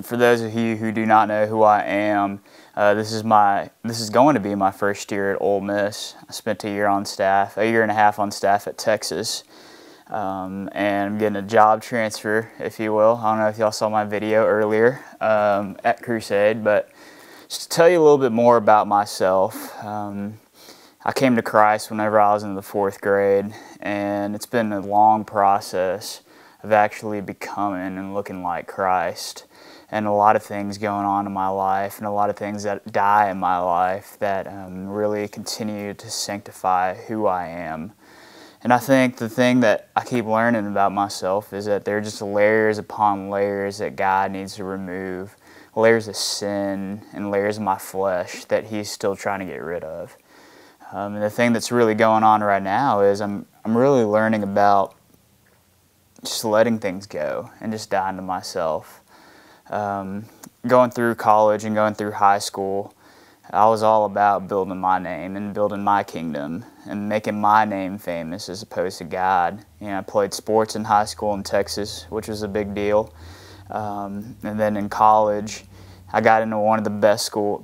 For those of you who do not know who I am, this is going to be my first year at Ole Miss. I spent a year and a half on staff at Texas, and I'm getting a job transfer, if you will. I don't know if y'all saw my video earlier at Crusade, but just to tell you a little bit more about myself. I came to Christ whenever I was in the 4th grade, and it's been a long process of actually becoming and looking like Christ. And a lot of things going on in my life, and a lot of things that die in my life that really continue to sanctify who I am. And I think the thing that I keep learning about myself is that there are just layers upon layers that God needs to remove, layers of sin and layers of my flesh that He's still trying to get rid of. And the thing that's really going on right now is I'm really learning about just letting things go and just dying to myself. Going through college and going through high school, I was all about building my name and building my kingdom and making my name famous as opposed to God. You know, I played sports in high school in Texas, which was a big deal. And then in college, I got into one of the best school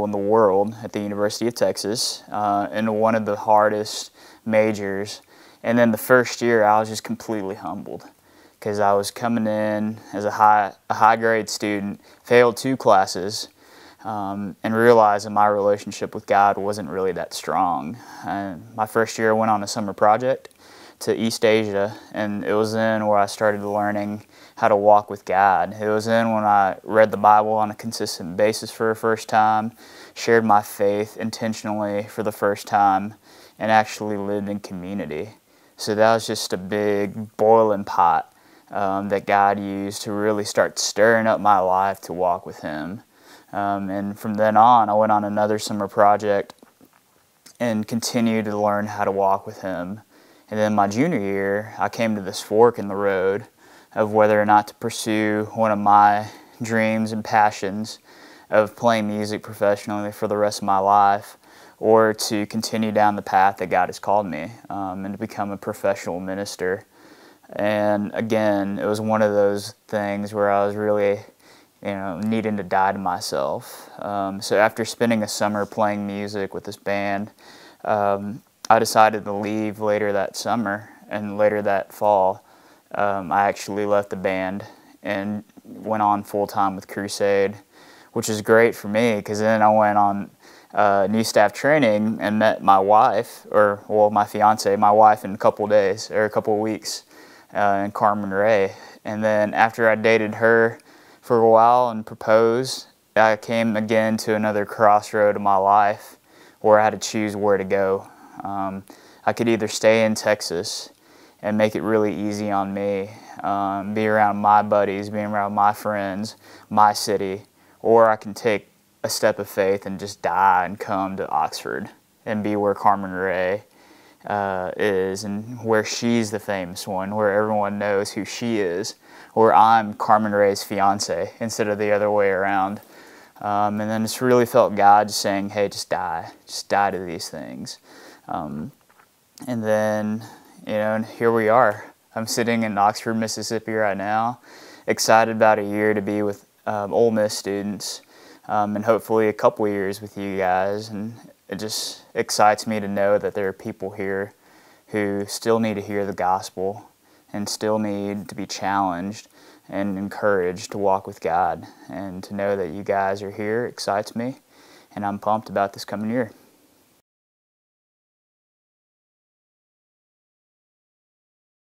in the world at the University of Texas, into one of the hardest majors. And then the first year, I was just completely humbled, because I was coming in as a high grade student, failed 2 classes, and realized that my relationship with God wasn't really that strong. My first year I went on a summer project to East Asia, and it was then where I started learning how to walk with God. It was then when I read the Bible on a consistent basis for the first time, shared my faith intentionally for the first time, and actually lived in community. So that was just a big boiling pot that God used to really start stirring up my life to walk with Him. And from then on, I went on another summer project and continued to learn how to walk with Him. And then my junior year, I came to this fork in the road of whether or not to pursue one of my dreams and passions of playing music professionally for the rest of my life, or to continue down the path that God has called me, and to become a professional minister. And again, it was one of those things where I was really, needing to die to myself. So after spending a summer playing music with this band, I decided to leave later that summer, and later that fall, I actually left the band and went on full-time with Crusade, which is great for me, because then I went on new staff training and met my wife, my fiance, my wife in a couple of weeks, in Carmen Ray. And then after I dated her for a while and proposed, I came again to another crossroad of my life where I had to choose where to go. I could either stay in Texas and make it really easy on me, be around my buddies, be around my friends, my city, or I can take a step of faith and just die and come to Oxford and be where Carmen Ray is, and where she's the famous one, where everyone knows who she is, where I'm Carmen Ray's fiance instead of the other way around. And then it's really felt God saying, hey, just die to these things. And then, and here we are. I'm sitting in Oxford, Mississippi right now, excited about a year to be with Ole Miss students, and hopefully a couple years with you guys. And it just excites me to know that there are people here who still need to hear the gospel and still need to be challenged and encouraged to walk with God. And to know that you guys are here excites me, and I'm pumped about this coming year.